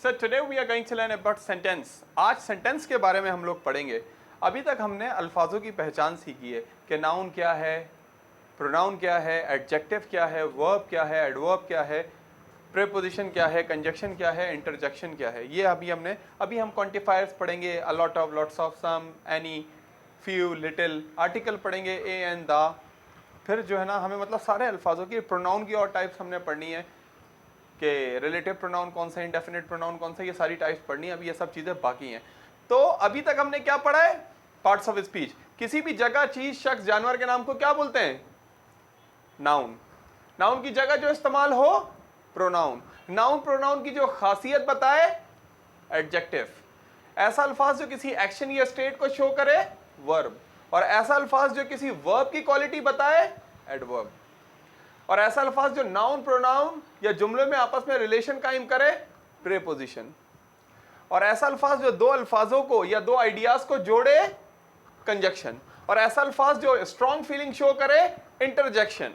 Sir today we are going to learn about sentence. आज sentence के बारे में हम लोग पढ़ेंगे। अभी तक हमने अल्फाजों की पहचान सीखी है कि नाउन क्या है, प्रोनाउन क्या है, एडजेक्टिव क्या है, वर्ब क्या है, एडवर्ब क्या है, प्रीपोजिशन क्या है, कंजक्शन क्या है, इंटरजेक्शन क्या है। ये अभी हम क्वांटिफायर्स पढ़ेंगे, a lot of, lots of, some, any, few, little, article पढ़ेंगे ए एंड द। फिर जो है ना हमें मतलब सारे अल्फाजों की प्रोनाउन की और टाइप्स हमने पढ़नी है कि रिलेटिव प्रोनाउन कौन सा, इंडेफिनिट प्रोनाउन कौन सा, ये सारी टाइप्स पढ़नी है। अभी ये सब चीजें बाकी हैं। तो अभी तक हमने क्या पढ़ा है? Parts of speech. किसी भी जगह, चीज, शख्स, जानवर के नाम को क्या बोलते हैं? नाउन। नाउन की जगह जो इस्तेमाल हो, प्रोनाउन। नाउन प्रोनाउन की जो खासियत बताए, एडजेक्टिव। ऐसा अल्फाज जो किसी एक्शन या स्टेट को शो करे, वर्ब। और ऐसा अल्फाज जो किसी वर्ब की क्वालिटी बताए, एडवर्ब। और ऐसा अल्फाज जो नाउन प्रोनाउन या जुमले में आपस में रिलेशन कायम करे, प्रीपोजिशन। और ऐसा अल्फाज जो दो अल्फाजों को या दो आइडियाज को जोड़े, कंजक्शन। और ऐसा अल्फाज जो स्ट्रॉन्ग फीलिंग शो करे, इंटरजेक्शन।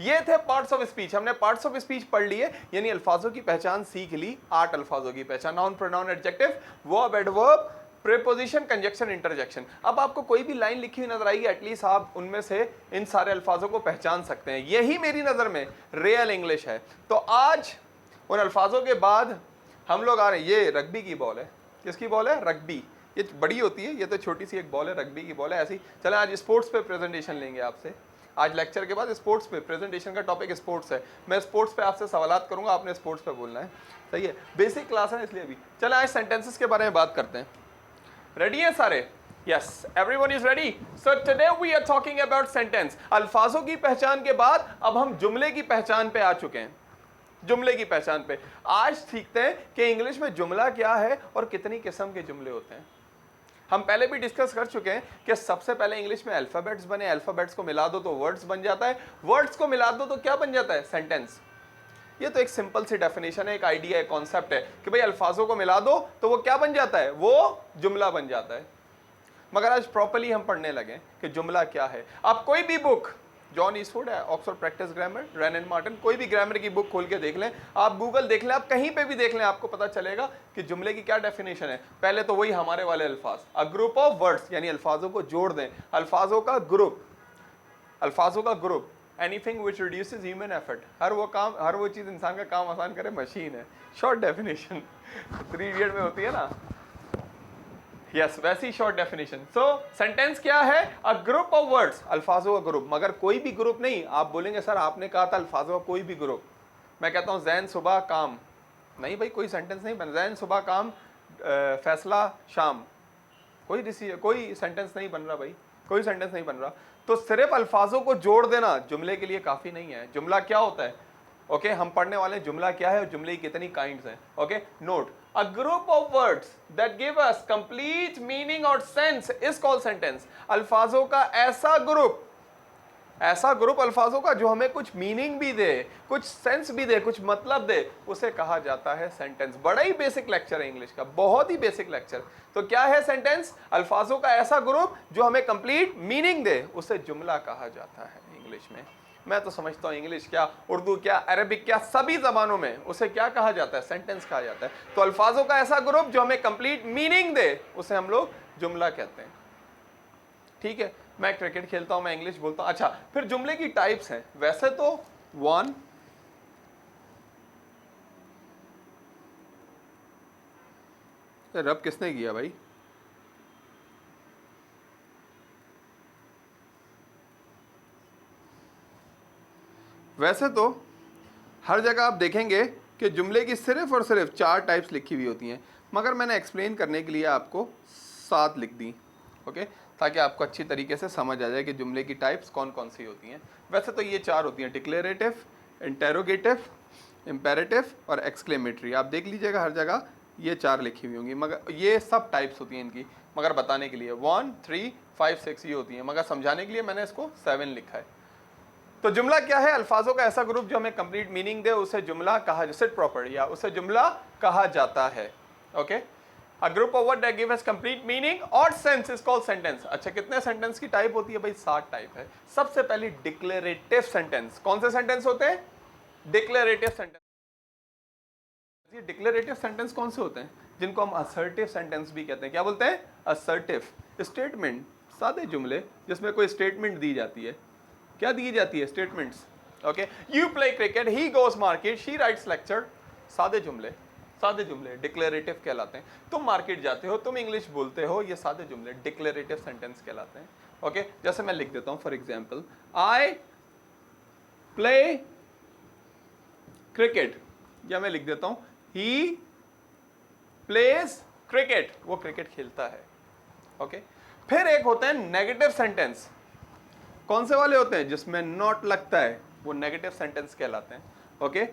ये थे पार्ट्स ऑफ स्पीच। हमने पार्ट्स ऑफ स्पीच पढ़ लिए, यानी अल्फाजों की पहचान सीख ली। 8 अल्फाजों की पहचान, noun pronoun adjective verb adverb preposition conjunction interjection. अब आपको कोई भी लाइन लिखी हुई नजर आएगी, एटलीस्ट आप उनमें से इन सारे अल्फाजों को पहचान सकते हैं। यही मेरी नजर में रियल इंग्लिश है। तो आज उन अल्फाजों के बाद हम लोग आ रहे हैं। ये रग्बी की बॉल है। किसकी बॉल है? रग्बी। ये बड़ी होती है, ये तो छोटी सी एक बॉल है, रग्बी की बॉल है। ऐसी चले आज स्पोर्ट्स पे प्रेजेंटेशन लेंगे आपसे। आज लेक्चर के बाद स्पोर्ट्स पे प्रेजेंटेशन का टॉपिक स्पोर्ट्स है। मैं स्पोर्ट्स पे आपसे सवालात करूंगा, आपने स्पोर्ट्स पे बोलना है। सही है, बेसिक क्लास है इसलिए भी। चले आज सेंटेंसेस के बारे में बात करते हैं। रेडी है सारे? Yes, everyone is ready. So today we are talking about sentence. अल्फाजों की पहचान के बाद अब हम जुमले की पहचान पे आ चुके हैं। जुमले की पहचान पे आज सीखते हैं कि इंग्लिश में जुमला क्या है और कितनी किस्म के जुमले होते हैं। हम पहले भी डिस्कस कर चुके हैं कि सबसे पहले इंग्लिश में अल्फाबेट्स बने, अल्फाबेट्स को मिला दो तो वर्ड्स बन जाता है, वर्ड्स को मिला दो तो क्या बन जाता है? सेंटेंस। ये तो एक सिंपल सी डेफिनेशन है, एक आइडिया है, कॉन्सेप्ट है कि भाई अल्फाजों को मिला दो तो वो क्या बन जाता है? वो जुमला बन जाता है। मगर आज प्रॉपर्ली हम पढ़ने लगे कि जुमला क्या है। आप कोई भी बुक, जॉन ईस्टवुड है, Oxford practice grammar, Wren and Martin, कोई भी ग्रामर की बुक खोल के देख लें, आप गूगल देख लें, आप कहीं पे भी देख लें, आपको पता चलेगा कि जुमले की क्या डेफिनेशन है। पहले तो वही हमारे वाले अल्फाज, अ ग्रुप ऑफ वर्ड्स, यानी अल्फाजों को जोड़ दें, अल्फाजों का ग्रुप, अल्फाजों का group. Anything which reduces human effort, हर वो चीज इंसान का काम आसान करे, मशीन है। शॉर्ट डेफिनेशन 3 इडियट में होती है ना, यस वैसी शॉर्ट डेफिनेशन। सो सेंटेंस क्या है? अ ग्रुप ऑफ वर्ड्स, अल्फाजों का ग्रुप। मगर कोई भी ग्रुप नहीं। आप बोलेंगे सर आपने कहा था अल्फाजों का कोई भी ग्रुप। मैं कहता हूँ जैन सुबह काम, नहीं भाई कोई सेंटेंस नहीं बन। जैन सुबह काम, फैसला शाम, कोई सेंटेंस नहीं बन रहा भाई, कोई सेंटेंस नहीं बन रहा। तो सिर्फ अल्फाजों को जोड़ देना जुमले के लिए काफी नहीं है। जुमला क्या होता है? ओके हम पढ़ने वाले हैं जुमला क्या है और जुमले की कितनी काइंड्स हैं। Okay note, a group of words that give us complete meaning और सेंस इज कॉल्ड सेंटेंस। अल्फाजों का ऐसा ग्रुप अल्फाजों का जो हमें कुछ मीनिंग भी दे, कुछ सेंस भी दे, कुछ मतलब दे, उसे कहा जाता है सेंटेंस। बड़ा ही बेसिक लेक्चर है इंग्लिश का, बहुत ही बेसिक लेक्चर। तो क्या है सेंटेंस? अल्फाजों का ऐसा ग्रुप जो हमें कंप्लीट मीनिंग दे, उसे जुमला कहा जाता है इंग्लिश में। मैं तो समझता हूं इंग्लिश क्या, उर्दू क्या, अरबिक क्या, सभी जबानों में उसे क्या कहा जाता है? सेंटेंस कहा जाता है। तो अल्फाजों का ऐसा ग्रुप जो हमें कंप्लीट मीनिंग दे, उसे हम लोग जुमला कहते हैं। ठीक है, मैं क्रिकेट खेलता हूं, मैं इंग्लिश बोलता हूं। अच्छा, फिर जुमले की टाइप्स हैं। वैसे तो 1, रब किसने किया भाई? वैसे तो हर जगह आप देखेंगे कि जुमले की सिर्फ और सिर्फ 4 टाइप्स लिखी हुई होती हैं, मगर मैंने एक्सप्लेन करने के लिए आपको 7 लिख दी। ओके, ताकि आपको अच्छी तरीके से समझ आ जाए कि जुमले की टाइप्स कौन कौन सी होती हैं। वैसे तो ये 4 होती हैं, डिक्लेरेटिव, इंटेरोगेटिव, इम्पेरेटिव और एक्सक्लेमेटरी। आप देख लीजिएगा हर जगह ये 4 लिखी हुई होंगी, मगर ये सब टाइप्स होती हैं इनकी। मगर बताने के लिए 1, 3, 5, 6 ये होती हैं, मगर समझाने के लिए मैंने इसको 7 लिखा है। तो जुमला क्या है? अल्फाजों का ऐसा ग्रुप जो हमें कंप्लीट मीनिंग दे, उसे जुमला कहा, सिट प्रॉपर या उसे जुमला कहा जाता है। Okay, a group of word that give us complete meaning और सेंस इज कॉल्ड सेंटेंस। अच्छा, कितने सेंटेंस की टाइप होती है भाई? 7 टाइप है। सबसे पहली डिक्लेरेटिव सेंटेंस। कौन से सेंटेंस होते हैं? Declarative sentence. ये डिक्लेरेटिव सेंटेंस कौन से होते हैं? जिनको हम असर्टिव सेंटेंस भी कहते हैं। क्या बोलते हैं? असर्टिव स्टेटमेंट, सादे जुमले जिसमें कोई स्टेटमेंट दी जाती है। क्या दी जाती है? Statements. Okay, you play cricket, he goes market, she writes lecture. सादे जुमले, सादे जुमले डिक्लेरेटिव कहलाते हैं। तुम मार्केट जाते हो, तुम इंग्लिश बोलते हो, ये सादे जुमले डिक्लेरेटिव सेंटेंस कहलाते हैं। ओके, जैसे मैं लिख देता हूं for example, I play cricket, या मैं लिख देता हूं ही प्लेज क्रिकेट, वो क्रिकेट खेलता है। ओके, फिर एक होते हैं नेगेटिव सेंटेंस। कौन से वाले होते हैं? जिसमें नॉट लगता है, वो नेगेटिव सेंटेंस कहलाते हैं। ओके,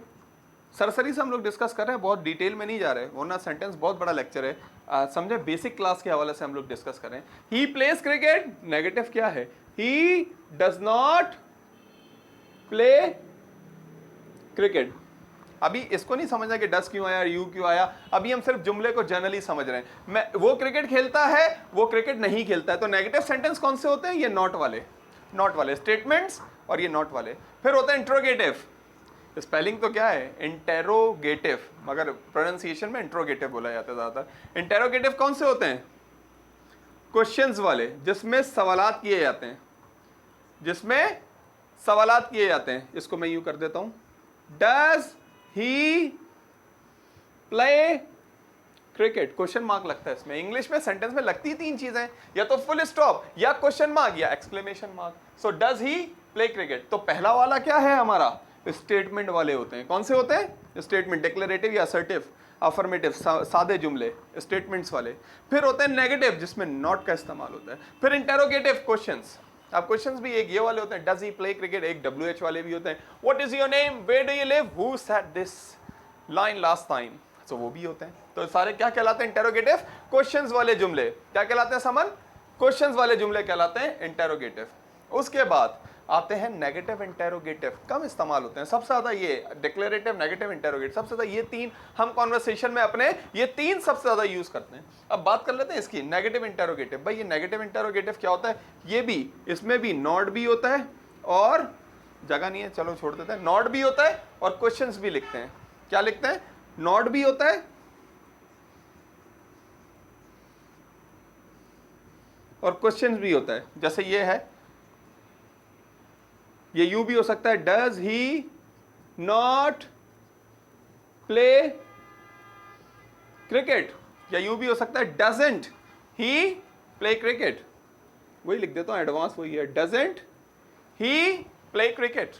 सरसरी से हम लोग डिस्कस कर रहे हैं, बहुत डिटेल में नहीं जा रहे, वरना सेंटेंस बहुत बड़ा लेक्चर है। समझे, बेसिक क्लास के हवाले से हम लोग डिस्कस कर रहे हैं। ही प्लेज क्रिकेट, नेगेटिव क्या है? He does not play cricket. अभी इसको नहीं समझना कि डस क्यों आया, यू क्यों आया, अभी हम सिर्फ जुमले को जनरली समझ रहे हैं। मैं वो क्रिकेट खेलता है, वो क्रिकेट नहीं खेलता है। तो नेगेटिव सेंटेंस कौन से होते हैं? ये नॉट वाले, नॉट वाले स्टेटमेंट्स, और ये नॉट वाले। फिर होता है इंट्रोगेटिव। स्पेलिंग तो क्या है? इंटेरोगेटिव, मगर प्रोनाउंसिएशन में इंट्रोगेटिव बोला जाता है ज्यादातर। इंटेरोगेटिव कौन से होते हैं? क्वेश्चंस वाले, जिसमें सवालात किए जाते हैं, जिसमें सवालात किए जाते हैं। इसको मैं यूं कर देता हूं, does he play cricket, question mark लगता है इसमें। इंग्लिश में सेंटेंस में लगती तीन चीजें, या तो फुल स्टॉप, या क्वेश्चन मार्क, या exclamation mark. So does he play cricket, तो पहला वाला क्या है हमारा? स्टेटमेंट वाले होते हैं। कौन से होते हैं? स्टेटमेंट, डिक्लेरेटिव या असर्टिव, अफर्मेटिव, सादे जुमले, स्टेटमेंट्स वाले। फिर होते हैं नेगेटिव, जिसमें नॉट का इस्तेमाल होता है। फिर इंटेरोगेटिव, क्वेश्चंस। अब क्वेश्चंस भी एक ये वाले होते हैं, डज ही प्ले क्रिकेट, एक WH वाले भी होते हैं, what is your name, where do you live, who said this line last time, तो वो भी होते हैं। तो सारे क्या कहलाते हैं? इंटेरोगेटिव, क्वेश्चंस वाले जुमले। क्या कहलाते हैं समन? क्वेश्चंस वाले जुमले कहलाते हैं इंटेरोगेटिव। उसके बाद आते हैं नेगेटिव इंटेरोगेटिव, कम इस्तेमाल होते हैं। सबसे ज्यादा ये डिक्लेरेटिव, नेगेटिव, इंटेरोगेटिव, सबसे ज्यादा ये तीन हम कॉन्वर्सेशन में अपने ये तीन सबसे ज्यादा यूज करते हैं। अब बात कर लेते हैं इसकी नेगेटिव इंटेरोगेटिव। भाई ये नेगेटिव इंटेरोगेटिव क्या होता है? ये भी, इसमें भी नॉट भी होता है, और जगह नहीं है चलो छोड़ देते हैं, नॉट भी होता है और क्वेश्चंस भी लिखते हैं। क्या लिखते हैं? नॉट भी होता है और क्वेश्चंस भी होता है। जैसे ये है, ये यू भी हो सकता है, does he not play cricket, या यू भी हो सकता है, डजंट ही प्ले क्रिकेट। वही लिख देता हूं एडवांस, वही है, doesn't he play cricket.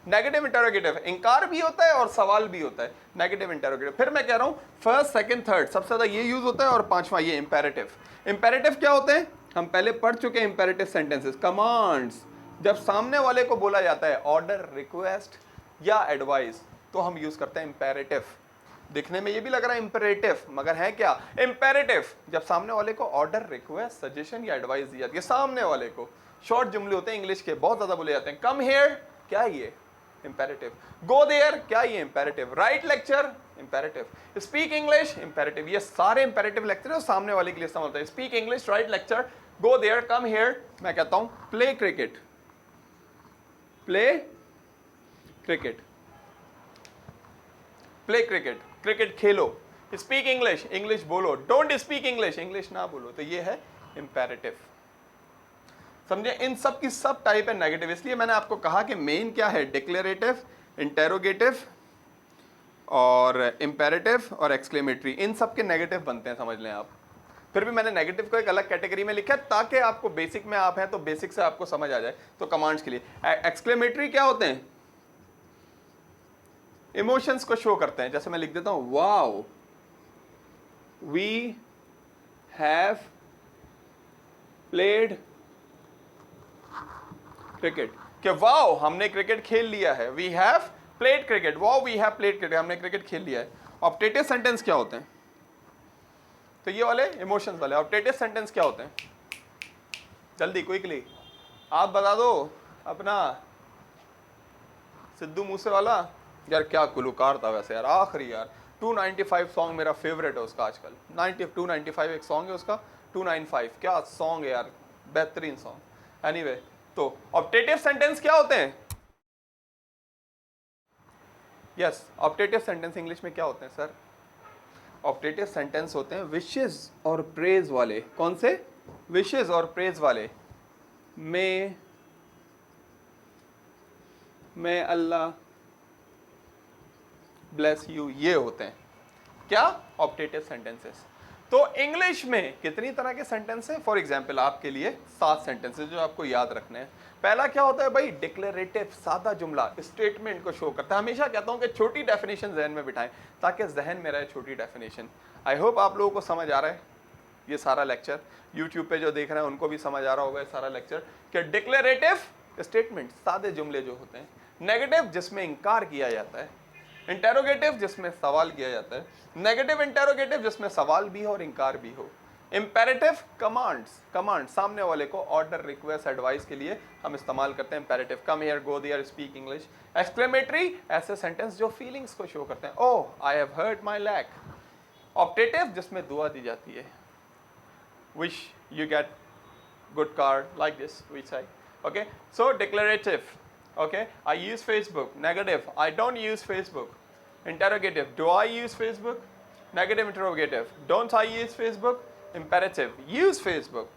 Negative interrogative इंकार भी होता है और सवाल भी होता है, नेगेटिव इंटेरोगेटिव। फिर मैं कह रहा हूं फर्स्ट, सेकंड, थर्ड सबसे ज्यादा ये यूज होता है, और पांचवा ये इंपेरेटिव। इंपेरेटिव क्या होते हैं? हम पहले पढ़ चुके हैं इंपेरेटिव सेंटेंसेस, कमांड्स। जब सामने वाले को बोला जाता है ऑर्डर, रिक्वेस्ट या एडवाइस, तो हम यूज करते हैं इंपेरेटिव। दिखने में ये भी लग रहा है इंपेरेटिव, मगर है क्या? इंपेरेटिव। जब सामने वाले को ऑर्डर, रिक्वेस्ट, सजेशन या एडवाइस दी जाती है, सामने वाले को। शॉर्ट जुमले होते हैं इंग्लिश के, बहुत ज्यादा बोले जाते हैं। कम हियर, क्या ये? इंपेरेटिव। गो देयर, क्या ये? Imperative. Right lecture, imperative. Speak English, imperative. ये सारे इंपेरेटिव लेक्चर सामने वाले के लिए इस्तेमाल होता है। Speak English, write lecture, go there, come here. मैं कहता हूं play cricket, play cricket, play cricket, cricket खेलो। स्पीक इंग्लिश, इंग्लिश बोलो। डोंट स्पीक इंग्लिश, इंग्लिश ना बोलो। तो ये है इंपेरेटिव। समझे? इन सब की सब टाइप है नेगेटिव। इसलिए मैंने आपको कहा कि मेन क्या है? डिक्लेरेटिव, इंटेरोगेटिव और इंपेरेटिव और एक्सक्लेमेटरी। इन सब के नेगेटिव बनते हैं, समझ लें आप। फिर भी मैंने नेगेटिव को एक अलग कैटेगरी में लिखा है, ताकि आपको बेसिक में आप हैं तो बेसिक से आपको समझ आ जाए। तो कमांड्स के लिए एक्सक्लेमेटरी क्या होते हैं? इमोशंस को शो करते हैं। जैसे मैं लिख देता हूं, wow we have played cricket, कि वाओ हमने क्रिकेट खेल लिया है। We have played cricket, wow we have played cricket, हमने क्रिकेट खेल लिया है। ऑप्टेटिव सेंटेंस क्या होते हैं? तो ये वाले इमोशंस वाले। ऑप्टेटिव सेंटेंस क्या होते हैं? जल्दी क्विकली आप बता दो। अपना सिद्धू मूसे वाला, यार क्या गुलकार था वैसे यार, आखिरी यार 295 सॉन्ग मेरा फेवरेट है उसका आजकल। 295 एक सॉन्ग है उसका, 295 क्या सॉन्ग है यार, बेहतरीन सॉन्ग। एनीवे, तो ऑप्टेटिव सेंटेंस क्या होते हैं? यस, ऑप्टेटिव सेंटेंस इंग्लिश में क्या होते हैं सर? ऑप्टेटिव सेंटेंस होते हैं विशेस और प्रेज वाले। कौन से? विशेस और प्रेज वाले। मैं अल्लाह ब्लेस यू, ये होते हैं क्या? Optative sentences. तो इंग्लिश में कितनी तरह के सेंटेंस हैं? फॉर एग्जाम्पल आपके लिए 7 सेंटेंसेस जो आपको याद रखने हैं। पहला क्या होता है भाई? डिक्लेरेटिव, सादा जुमला, स्टेटमेंट को शो करता है। हमेशा कहता हूं कि छोटी डेफिनेशन जहन में बिठाएं ताकि जहन में रहे छोटी डेफिनेशन। आई होप आप लोगों को समझ आ रहा है ये सारा लेक्चर। यूट्यूब पे जो देख रहे हैं उनको भी समझ आ रहा होगा ये सारा लेक्चर कि डिक्लेरेटिव स्टेटमेंट सादे जुमले जो होते हैं, नेगेटिव जिसमें इंकार किया जाता है, इंटेरोगेटिव जिसमें सवाल किया जाता है, नेगेटिव इंटेरोगेटिव जिसमें सवाल भी हो और इंकार भी हो, इंपेरेटिव कमांड सामने वाले को ऑर्डर, रिक्वेस्ट, एडवाइस के लिए हम इस्तेमाल करते हैं imperative, come here, go there, speak English. Exclamatory ऐसे सेंटेंस जो फीलिंग्स को शो करते हैं, oh I have hurt my leg. Optative जिसमें दुआ दी जाती है, wish you get good card like this we say. Okay, so declarative, okay, I use Facebook. Negative, I don't use Facebook. Interrogative, do I use Facebook? Negative interrogative, don't I use Facebook? Imperative, use Facebook.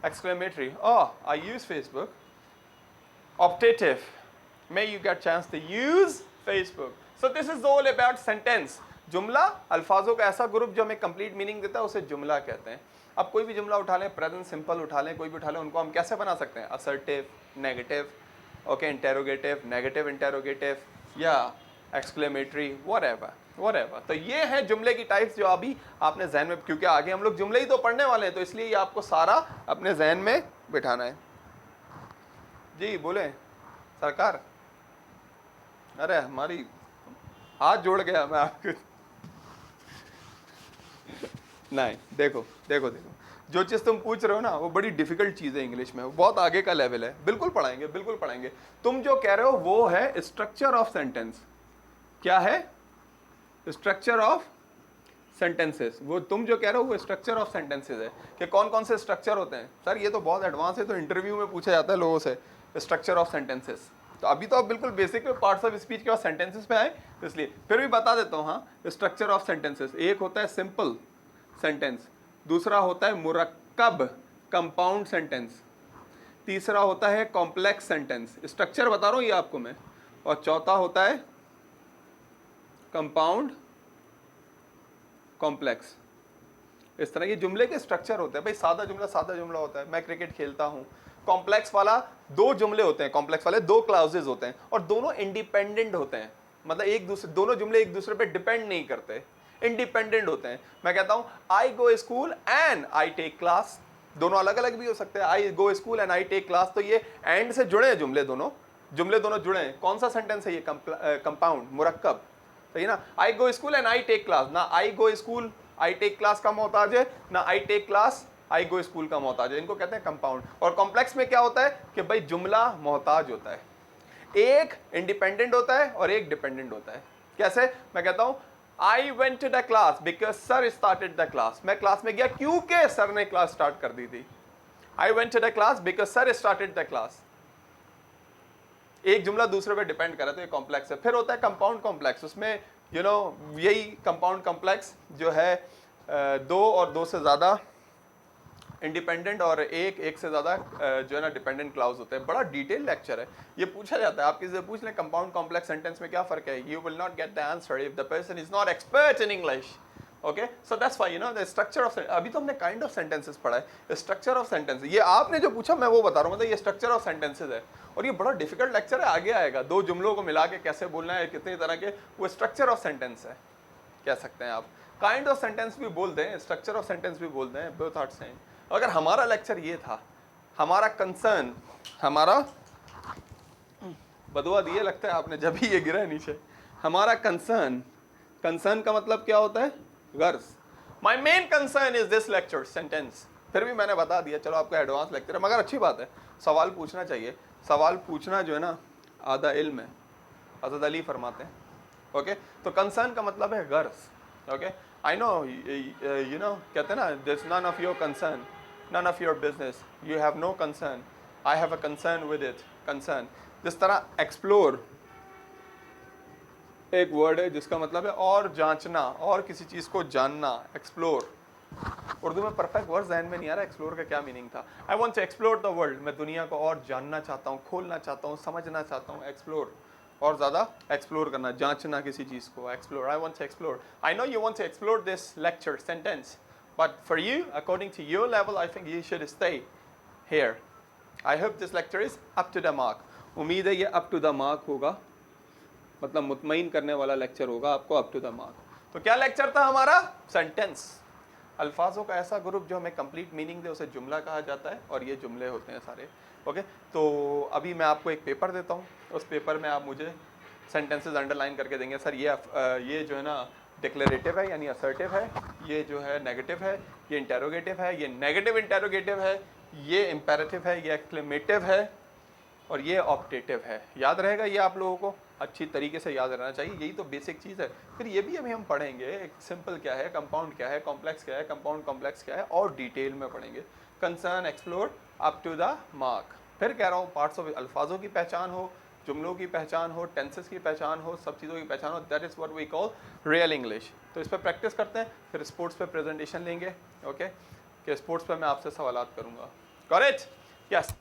Exclamatory, oh I use Facebook. Optative, may you get chance to use Facebook. So this is all about sentence. जुमला अल्फाजों का ऐसा group जो हमें complete meaning देता है उसे जुमला कहते हैं। अब कोई भी जुमला उठा लें, प्रेजेंट सिंपल उठा लें, कोई भी उठा लें, उनको हम कैसे बना सकते हैं? Assertive, negative, okay, interrogative, negative interrogative या एक्सक्लेमेटरी, व्हाटएवर। तो ये है जुमले की टाइप्स जो अभी आपने जहन में, क्योंकि आगे हम लोग जुमले ही तो पढ़ने वाले हैं तो इसलिए ये आपको सारा अपने जहन में बिठाना है। जी बोले सरकार। अरे हमारी हाथ जोड़ गया मैं आपके। नहीं, देखो जो चीज़ तुम पूछ रहे हो ना वो बड़ी डिफिकल्ट चीज़ है इंग्लिश में, वो बहुत आगे का लेवल है। बिल्कुल पढ़ाएंगे। तुम जो कह रहे हो वो है स्ट्रक्चर ऑफ सेंटेंस। क्या है? Structure of sentences. वो तुम जो कह रहे हो वो स्ट्रक्चर ऑफ सेंटेंसेस है कि कौन कौन से स्ट्रक्चर होते हैं। सर ये तो बहुत एडवांस है, तो इंटरव्यू में पूछा जाता है लोगों से स्ट्रक्चर ऑफ सेंटेंसेस। तो अभी तो आप बिल्कुल बेसिक पार्ट्स ऑफ स्पीच के बाद सेंटेंसेस पे आए, इसलिए फिर भी बता देता हूँ। हाँ, स्ट्रक्चर ऑफ सेंटेंसेस, एक होता है सिंपल सेंटेंस, दूसरा होता है मुरक्कब कंपाउंड सेंटेंस, तीसरा होता है कॉम्प्लेक्स सेंटेंस। स्ट्रक्चर बता रहा हूँ ये आपको मैं। और चौथा होता है कंपाउंड कॉम्प्लेक्स। इस तरह के जुमले के स्ट्रक्चर होते हैं भाई। सादा जुमला होता है, मैं क्रिकेट खेलता हूँ। कॉम्प्लेक्स वाला 2 जुमले होते हैं, कॉम्प्लेक्स वाले 2 क्लाउजेज होते हैं और दोनों इंडिपेंडेंट होते हैं, मतलब दोनों जुमले एक दूसरे पे डिपेंड नहीं करते, इंडिपेंडेंट होते हैं। मैं कहता हूं I go school and I take class, दोनों अलग अलग भी हो सकते हैं। I go school and I take class, तो ये एंड से जुड़े हैं जुमले दोनों जुड़े हैं। कौन सा सेंटेंस है ये? कंपाउंड, मुरक्कब, सही ना। I go school and I take class, ना I go school I take class का मोहताज है, ना I take class I go school का मोहताज है। इनको कहते हैं कंपाउंड। और कॉम्प्लेक्स में क्या होता है कि भाई जुमला मोहताज होता है, एक इंडिपेंडेंट होता है और एक डिपेंडेंट होता है। कैसे? मैं कहता हूं I went to the class because sir started the class. मैं क्लास में गया क्योंकि सर ने क्लास स्टार्ट कर दी थी। I went to the class because sir started the class. एक जुमला दूसरे पे डिपेंड करे तो ये कॉम्प्लेक्स है। फिर होता है कंपाउंड कॉम्प्लेक्स, उसमें यही कंपाउंड कॉम्प्लेक्स जो है 2 और 2 से ज़्यादा इंडिपेंडेंट और एक से ज़्यादा जो है ना डिपेंडेंट क्लाउज होते हैं। बड़ा डिटेल लेक्चर है, ये पूछा जाता है। आप किसी से पूछ लें कंपाउंड कॉम्प्लेक्स सेंटेंस में क्या फ़र्क है, you will not get the answer if the person is not expert in English. Okay, so that's why the structure of, अभी तो हमने काइंड ऑफ सेंटेंसेस पढ़ा है, स्ट्रक्चर ऑफ सेंटेंस। ये आपने जो पूछा मैं वो बता रहा हूँ, मतलब ये स्ट्रक्चर ऑफ सेंटेंसेस है और ये बड़ा डिफिकल्ट लेक्चर है, आगे आएगा। 2 जुमलों को मिला के कैसे बोलना है, कितनी तरह के, वो स्ट्रक्चर ऑफ सेंटेंस है, कह सकते हैं आप। काइंड ऑफ सेंटेंस भी बोलते हैं, स्ट्रक्चर ऑफ सेंटेंस भी बोलते हैं, बोथ आर सेम। अगर हमारा लेक्चर ये था, हमारा कंसर्न, हमारा बदुआ दिए लगता है आपने जब भी ये गिरा है नीचे। हमारा कंसर्न का मतलब क्या होता है? गर्ज। My main concern is this lecture sentence. फिर भी मैंने बता दिया, चलो आपका एडवांस लेक्चर है, मगर अच्छी बात है, सवाल पूछना चाहिए। सवाल पूछना जो है ना आधा इल्म है, हज़रत अली फरमाते हैं। ओके, तो कंसर्न का मतलब है गर्ज। ओके, आई नो, कहते हैं ना, this none of your concern, none of your business, you have no concern, I have a concern with it, concern। जिस तरह explore, एक वर्ड है जिसका मतलब है और जांचना, और किसी चीज़ को जानना, एक्सप्लोर। उर्दू में परफेक्ट वर्ड जहन में नहीं आ रहा एक्सप्लोर का क्या मीनिंग था। I want to explore the world, मैं दुनिया को और जानना चाहता हूँ, खोलना चाहता हूँ, समझना चाहता हूँ। एक्सप्लोर, और ज़्यादा एक्सप्लोर करना, जांचना किसी चीज़ को, explore. I want to explore. I know you want to explore this lecture sentence, but for you according to your level I think you should stay here. I hope this lecture is up to the mark. उम्मीद है ये up to the mark होगा, मतलब मुतमईन करने वाला lecture होगा आपको, up to the mark. तो क्या लेक्चर था हमारा? सेंटेंस, अल्फाजों का ऐसा ग्रुप जो हमें कंप्लीट मीनिंग दे उसे जुमला कहा जाता है, और ये जुमले होते हैं सारे। ओके, तो अभी मैं आपको एक पेपर देता हूँ, उस पेपर में आप मुझे सेंटेंसेस अंडरलाइन करके देंगे। सर ये जो है ना डिक्लेरेटिव है यानी असर्टिव है, ये जो है नेगेटिव है, ये इंटेरोगेटिव है, ये नेगेटिव इंटेरोगेटिव है, ये इम्पेरेटिव है, ये एक्सक्लेमेटिव है, और ये ऑप्टेटिव है। याद रहेगा ये आप लोगों को, अच्छी तरीके से याद रहना चाहिए, यही तो बेसिक चीज़ है। फिर ये भी अभी हम पढ़ेंगे, एक सिंपल क्या है, कंपाउंड क्या है, कॉम्प्लेक्स क्या है, कंपाउंड कॉम्प्लेक्स क्या है, और डिटेल में पढ़ेंगे। Concern explore up to the mark. फिर कह रहा हूँ पार्ट्स ऑफ अल्फाजों की पहचान हो, जुमलों की पहचान हो, टेंसेस की पहचान हो, सब चीज़ों की पहचान हो, that is what we call real English. तो इस पर प्रैक्टिस करते हैं, फिर स्पोर्ट्स पे प्रेजेंटेशन लेंगे। ओके, कि स्पोर्ट्स पे मैं आपसे सवाल करूँगा। करेक्ट? यस।